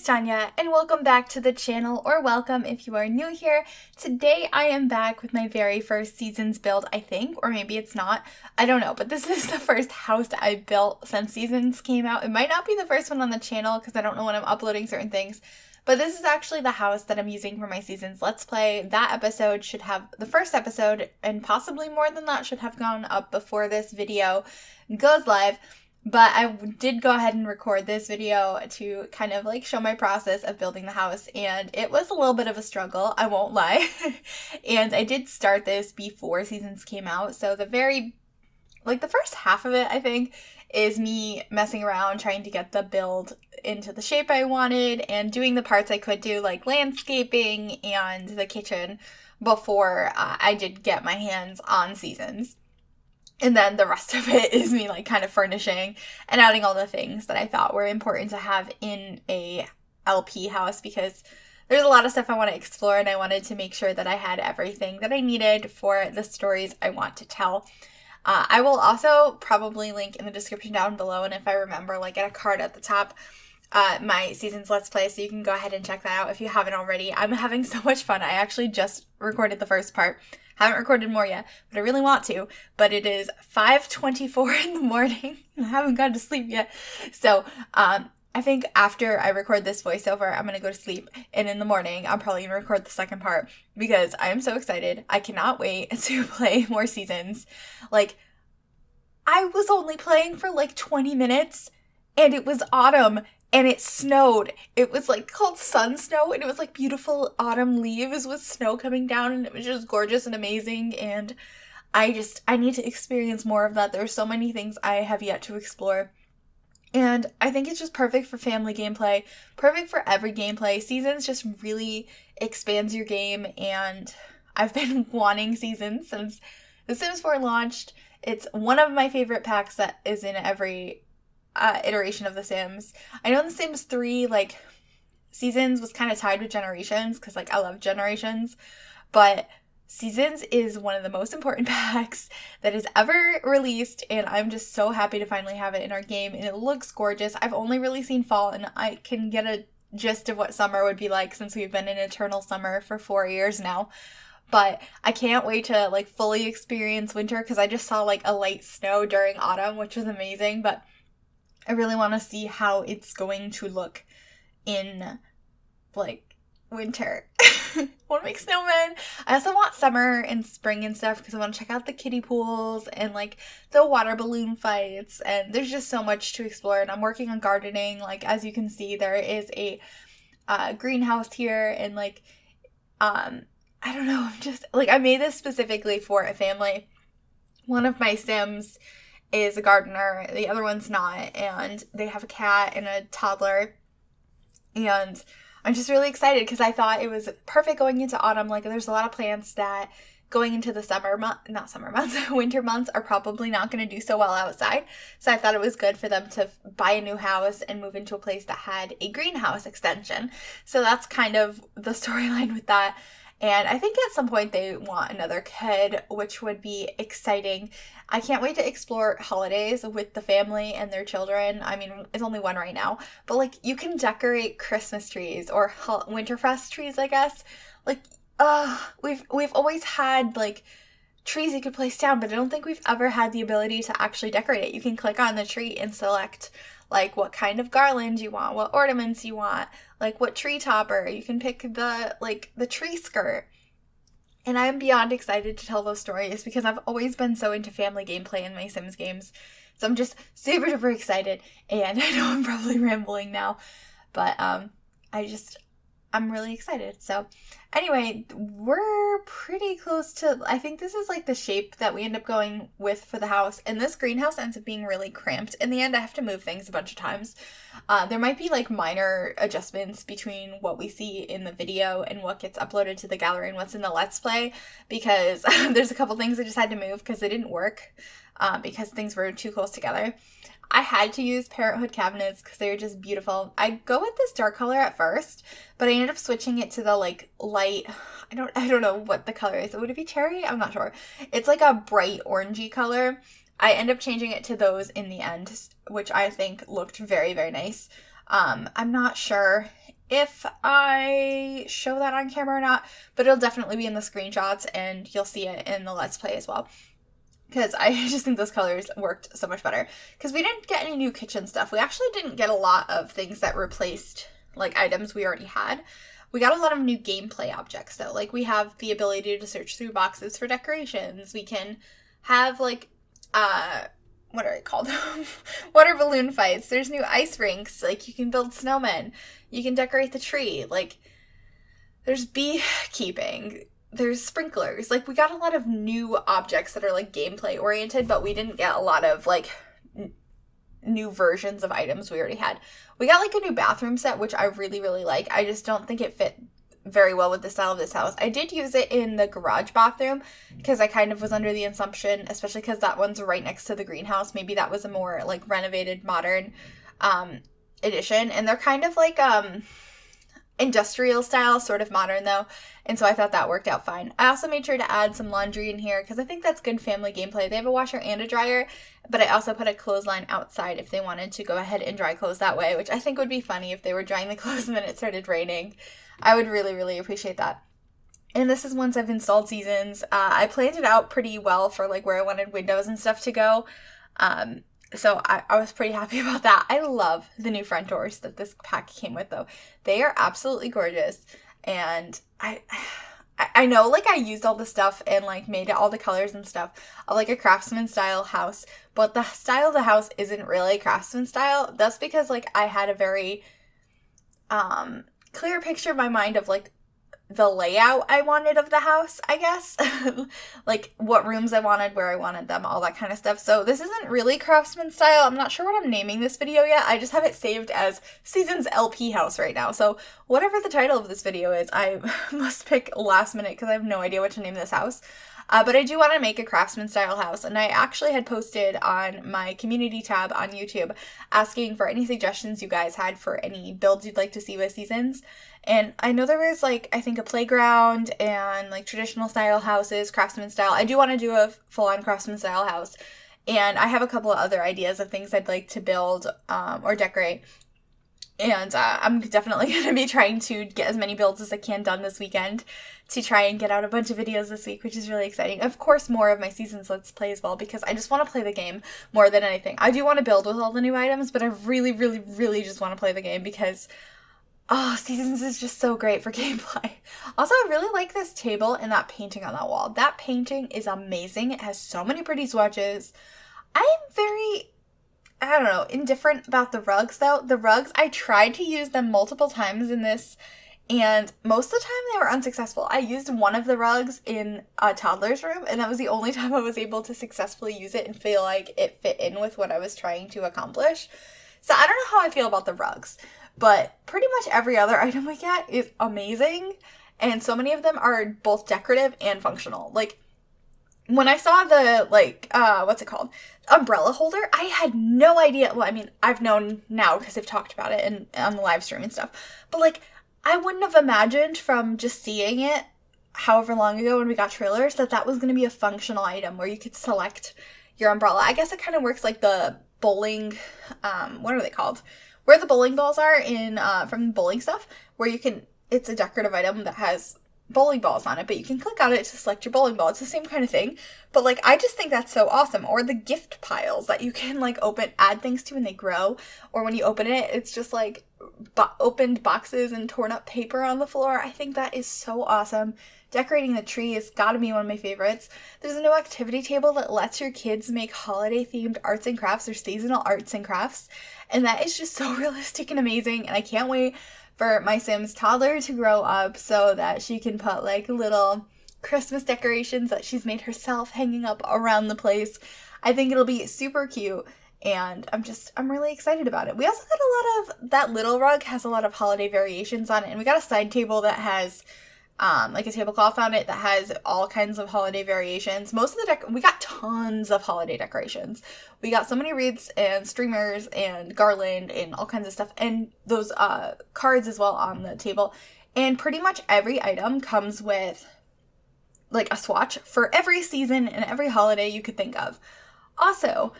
Tanya, and welcome back to the channel, or welcome if you are new here. Today I am back with my very first Seasons build, I think, or maybe it's not. I don't know, but this is the first house I built since Seasons came out. It might not be the first one on the channel because I don't know when I'm uploading certain things, but this is actually the house that I'm using for my Seasons Let's Play. That episode should have, the first episode, and possibly more than that, should have gone up before this video goes live. But I did go ahead and record this video to kind of like show my process of building the house, and it was a little bit of a struggle, I won't lie. And I did start this before Seasons came out, so the first half of it, I think, is me messing around trying to get the build into the shape I wanted and doing the parts I could do, like landscaping and the kitchen, before I did get my hands on Seasons. And then the rest of it is me like kind of furnishing and adding all the things that I thought were important to have in a LP house, because there's a lot of stuff I want to explore and I wanted to make sure that I had everything that I needed for the stories I want to tell. I will also probably link in the description down below, and if I remember, like at a card at the top, my Seasons Let's Play, so you can go ahead and check that out if you haven't already. I'm having so much fun. I actually just recorded the first part. Haven't recorded more yet, but I really want to. But it is 5:24 in the morning, and I haven't gone to sleep yet. So I think after I record this voiceover, I'm going to go to sleep. And in the morning, I'm probably going to record the second part, because I am so excited. I cannot wait to play more Seasons. Like, I was only playing for like 20 minutes, and it was autumn. And it snowed. It was like called sun snow, and it was like beautiful autumn leaves with snow coming down, and it was just gorgeous and amazing. And I need to experience more of that. There are so many things I have yet to explore. And I think it's just perfect for family gameplay, perfect for every gameplay. Seasons just really expands your game, and I've been wanting Seasons since The Sims 4 launched. It's one of my favorite packs that is in every iteration of The Sims. I know in The Sims 3, like, Seasons was kind of tied with Generations, because, like, I love Generations, but Seasons is one of the most important packs that is ever released, and I'm just so happy to finally have it in our game, and it looks gorgeous. I've only really seen fall, and I can get a gist of what summer would be like, since we've been in eternal summer for 4 years now. But I can't wait to, like, fully experience winter, because I just saw, like, a light snow during autumn, which was amazing, but I really want to see how it's going to look in, like, winter. I want to make snowmen. I also want summer and spring and stuff, because I want to check out the kiddie pools and, like, the water balloon fights. And there's just so much to explore. And I'm working on gardening. Like, as you can see, there is a greenhouse here. And, like, I don't know. I'm just, like, I made this specifically for a family. One of my Sims is a gardener, the other one's not, and they have a cat and a toddler, and I'm just really excited because I thought it was perfect going into autumn. Like, there's a lot of plants that going into the winter months are probably not going to do so well outside, so I thought it was good for them to buy a new house and move into a place that had a greenhouse extension. So that's kind of the storyline with that. And I think at some point they want another kid, which would be exciting. I can't wait to explore holidays with the family and their children. I mean, it's only one right now. But, like, you can decorate Christmas trees or Winterfest trees, I guess. Like, we've always had, like, trees you could place down, but I don't think we've ever had the ability to actually decorate it. You can click on the tree and select, like, what kind of garland you want, what ornaments you want, like, what tree topper. You can pick the tree skirt. And I'm beyond excited to tell those stories, because I've always been so into family gameplay in my Sims games. So I'm just super duper excited, and I know I'm probably rambling now, but I'm really excited. So anyway, we're pretty close to, I think this is like the shape that we end up going with for the house. And this greenhouse ends up being really cramped. In the end, I have to move things a bunch of times. There might be like minor adjustments between what we see in the video and what gets uploaded to the gallery and what's in the Let's Play, because there's a couple things I just had to move because they didn't work, because things were too close together. I had to use Parenthood cabinets because they were just beautiful. I go with this dark color at first, but I ended up switching it to the, like, light, I don't know what the color is. Would it be cherry? I'm not sure. It's like a bright orangey color. I end up changing it to those in the end, which I think looked very, very nice. I'm not sure if I show that on camera or not, but it'll definitely be in the screenshots and you'll see it in the Let's Play as well. Because I just think those colors worked so much better. Because we didn't get any new kitchen stuff. We actually didn't get a lot of things that replaced, like, items we already had. We got a lot of new gameplay objects, though. Like, we have the ability to search through boxes for decorations. We can have, like, what are they called? Water balloon fights. There's new ice rinks. Like, you can build snowmen. You can decorate the tree. Like, there's beekeeping. There's sprinklers. Like, we got a lot of new objects that are, like, gameplay oriented, but we didn't get a lot of, like, new versions of items we already had. We got, like, a new bathroom set, which I really, really like. I just don't think it fit very well with the style of this house. I did use it in the garage bathroom because I kind of was under the assumption, especially because that one's right next to the greenhouse, maybe that was a more, like, renovated, modern edition. And they're kind of, like, industrial style, sort of modern though, and so I thought that worked out fine. I also made sure to add some laundry in here because I think that's good family gameplay. They have a washer and a dryer, but I also put a clothesline outside if they wanted to go ahead and dry clothes that way, which I think would be funny if they were drying the clothes and then it started raining. I would really, really appreciate that. And this is once I've installed Seasons. I planned it out pretty well for, like, where I wanted windows and stuff to go. So I was pretty happy about that. I love the new front doors that this pack came with, though. They are absolutely gorgeous. And I know, like, I used all the stuff and, like, made all the colors and stuff of, like, a craftsman style house. But the style of the house isn't really craftsman style. That's because, like, I had a very clear picture in my mind of, like, the layout I wanted of the house, I guess. Like, what rooms I wanted, where I wanted them, all that kind of stuff. So this isn't really craftsman style. I'm not sure what I'm naming this video yet. I just have it saved as Seasons LP House right now. So whatever the title of this video is, I must pick last minute because I have no idea what to name this house. But I do want to make a craftsman style house, and I actually had posted on my community tab on YouTube asking for any suggestions you guys had for any builds you'd like to see with Seasons. And I know there was, like, I think a playground and, like, traditional style houses, craftsman style. I do want to do a full-on craftsman style house, and I have a couple of other ideas of things I'd like to build or decorate. And I'm definitely going to be trying to get as many builds as I can done this weekend to try and get out a bunch of videos this week, which is really exciting. Of course, more of my Seasons Let's Play as well, because I just want to play the game more than anything. I do want to build with all the new items, but I really, really, really just want to play the game because, oh, Seasons is just so great for gameplay. Also, I really like this table and that painting on that wall. That painting is amazing. It has so many pretty swatches. I am very, I don't know, indifferent about the rugs, though. The rugs, I tried to use them multiple times in this, and most of the time they were unsuccessful. I used one of the rugs in a toddler's room, and that was the only time I was able to successfully use it and feel like it fit in with what I was trying to accomplish. So I don't know how I feel about the rugs, but pretty much every other item we get is amazing, and so many of them are both decorative and functional. Like, when I saw the, like, what's it called? Umbrella holder, I had no idea. Well, I mean, I've known now because I've talked about it and on the live stream and stuff. But, like, I wouldn't have imagined from just seeing it however long ago when we got trailers that that was going to be a functional item where you could select your umbrella. I guess it kind of works like the bowling, what are they called? Where the bowling balls are in, from bowling stuff, where you can, it's a decorative item that has bowling balls on it, but you can click on it to select your bowling ball. It's the same kind of thing, but, like, I just think that's so awesome. Or the gift piles that you can, like, add things to and they grow, or when you open it, it's just, like, opened boxes and torn up paper on the floor. I think that is so awesome. Decorating the tree has got to be one of my favorites. There's a new activity table that lets your kids make holiday-themed arts and crafts or seasonal arts and crafts, and that is just so realistic and amazing, and I can't wait for my Sims toddler to grow up so that she can put, like, little Christmas decorations that she's made herself hanging up around the place. I think it'll be super cute, and I'm really excited about it. We also got a lot of, that little rug has a lot of holiday variations on it, and we got a side table that has like a tablecloth on it that has all kinds of holiday variations. Most of the we got tons of holiday decorations. We got so many wreaths and streamers and garland and all kinds of stuff, and those cards as well on the table. And pretty much every item comes with, like, a swatch for every season and every holiday you could think of. Also,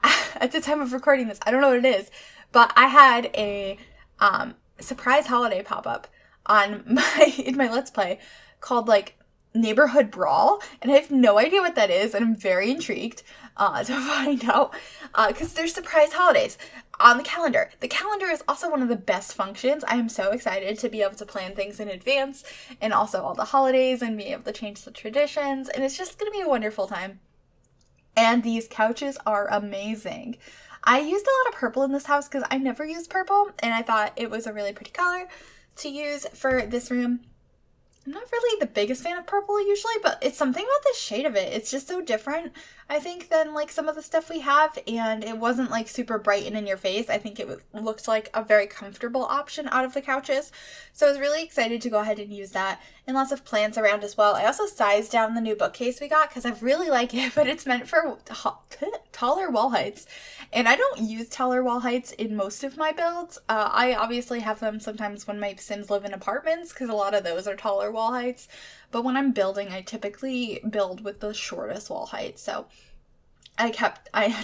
at the time of recording this, I don't know what it is, but I had a surprise holiday pop-up on in my Let's Play called like Neighborhood Brawl, and I have no idea what that is, and I'm very intrigued to find out because there's surprise holidays on the calendar. The calendar is also one of the best functions. I am so excited to be able to plan things in advance, and also all the holidays, and be able to change the traditions, and it's just going to be a wonderful time. And these couches are amazing. I used a lot of purple in this house because I never used purple, and I thought it was a really pretty color to use for this room. I'm not really the biggest fan of purple usually, but it's something about the shade of it. It's just so different, I think, than like some of the stuff we have, and it wasn't like super bright and in your face. I think it looked like a very comfortable option out of the couches. So I was really excited to go ahead and use that, and lots of plants around as well. I also sized down the new bookcase we got because I really like it, but it's meant for taller wall heights, and I don't use taller wall heights in most of my builds. I obviously have them sometimes when my Sims live in apartments because a lot of those are taller wall heights, but when I'm building, I typically build with the shortest wall height, so I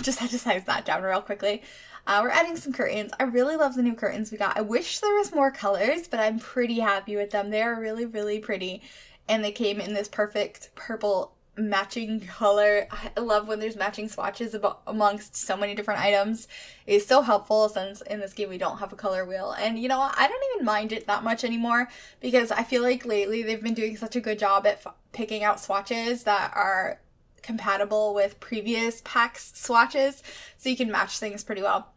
just had to size that down real quickly. We're adding some curtains. I really love the new curtains we got. I wish there was more colors, but I'm pretty happy with them. They are really, really pretty, and they came in this perfect purple matching color. I love when there's matching swatches amongst so many different items. It's so helpful since in this game we don't have a color wheel, and you know what, I don't even mind it that much anymore because I feel like lately they've been doing such a good job at picking out swatches that are compatible with previous packs swatches, so you can match things pretty well.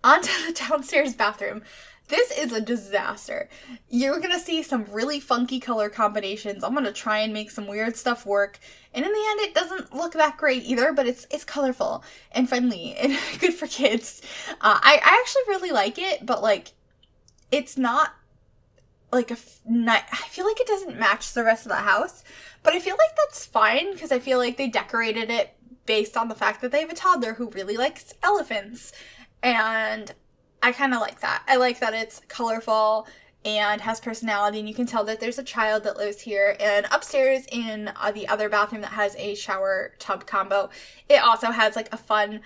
Onto the downstairs bathroom. This is a disaster. You're gonna see some really funky color combinations. I'm gonna try and make some weird stuff work, and in the end it doesn't look that great either, but it's colorful and friendly and good for kids. I actually really like it, but like it's not like I feel like it doesn't match the rest of the house, but I feel like that's fine because I feel like they decorated it based on the fact that they have a toddler who really likes elephants, and I kind of like that. I like that it's colorful and has personality, and you can tell that there's a child that lives here. And upstairs in the other bathroom that has a shower tub combo, it also has like a fun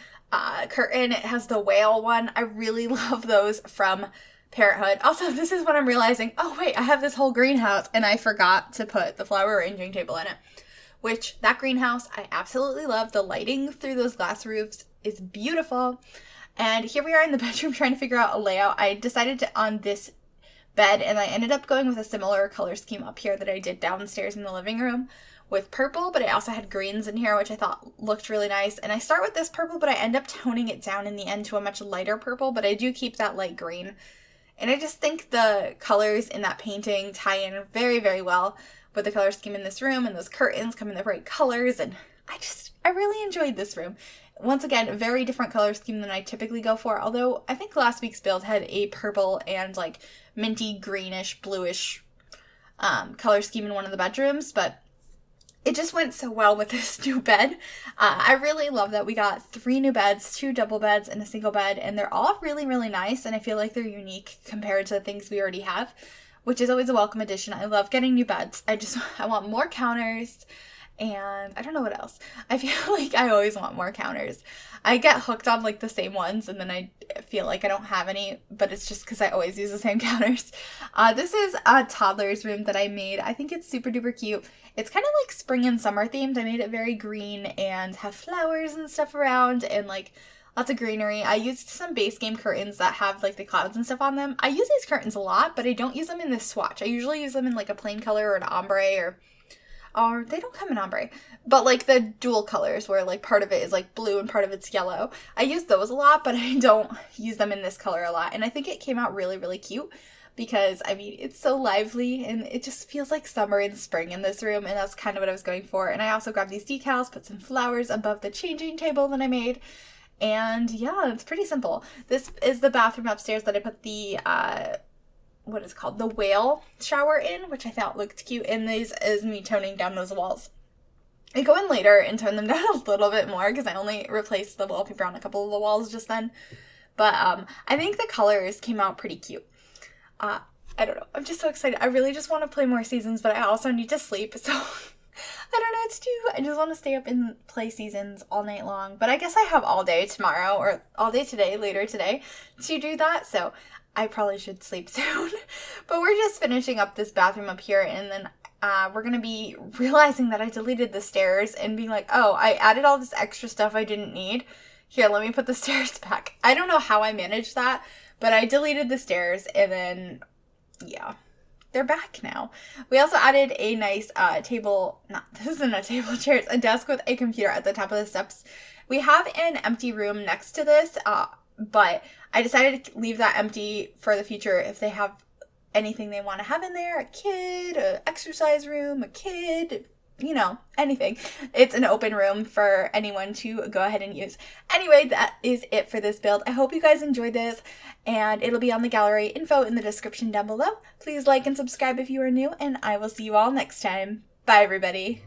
curtain. It has the whale one. I really love those from Parenthood. Also, this is when I'm realizing, oh wait, I have this whole greenhouse and I forgot to put the flower arranging table in it. Which, that greenhouse, I absolutely love. The lighting through those glass roofs is beautiful. And here we are in the bedroom trying to figure out a layout. I decided to on this bed, and I ended up going with a similar color scheme up here that I did downstairs in the living room with purple, but I also had greens in here, which I thought looked really nice. And I start with this purple, but I end up toning it down in the end to a much lighter purple, but I do keep that light green. And I just think the colors in that painting tie in very, very well with the color scheme in this room, and those curtains come in the bright colors, and I really enjoyed this room. Once again, a very different color scheme than I typically go for, although I think last week's build had a purple and like minty greenish bluish color scheme in one of the bedrooms, but it just went so well with this new bed. I really love that we got 3 new beds, 2 double beds and a single bed, and they're all really, really nice, and I feel like they're unique compared to the things we already have, which is always a welcome addition. I love getting new beds. I want more counters. And I don't know what else. I feel like I always want more counters. I get hooked on like the same ones, and then I feel like I don't have any, but it's just because I always use the same counters. This is a toddler's room that I made. I think it's super duper cute. It's kind of like spring and summer themed. I made it very green and have flowers and stuff around and like lots of greenery. I used some base game curtains that have like the clouds and stuff on them. I use these curtains a lot, but I don't use them in this swatch. I usually use them in like a plain color or an ombre, or they don't come in ombre, but like the dual colors where like part of it is like blue and part of it's yellow. I use those a lot, but I don't use them in this color a lot. And I think it came out really, really cute because I mean, it's so lively and it just feels like summer and spring in this room. And that's kind of what I was going for. And I also grabbed these decals, put some flowers above the changing table that I made. And yeah, it's pretty simple. This is the bathroom upstairs that I put the, what is it called? The whale shower in, which I thought looked cute. And this is me toning down those walls. I go in later and tone them down a little bit more because I only replaced the wallpaper on a couple of the walls just then. But I think the colors came out pretty cute. I don't know. I'm just so excited. I really just want to play more seasons, but I also need to sleep. So I don't know what to do. I just want to stay up and play seasons all night long. But I guess I have all day tomorrow or all day today, later today, to do that. So I probably should sleep soon. But we're just finishing up this bathroom up here, and then we're going to be realizing that I deleted the stairs and being like, oh, I added all this extra stuff I didn't need. Here, let me put the stairs back. I don't know how I managed that, but I deleted the stairs, and then, yeah, they're back now. We also added a nice table, this isn't a table, chair, it's a desk with a computer at the top of the steps. We have an empty room next to this, but I decided to leave that empty for the future if they have anything they want to have in there, a kid, an exercise room, a kid, you know, anything. It's an open room for anyone to go ahead and use. Anyway, that is it for this build. I hope you guys enjoyed this, and it'll be on the gallery info in the description down below. Please like and subscribe if you are new, and I will see you all next time. Bye, everybody.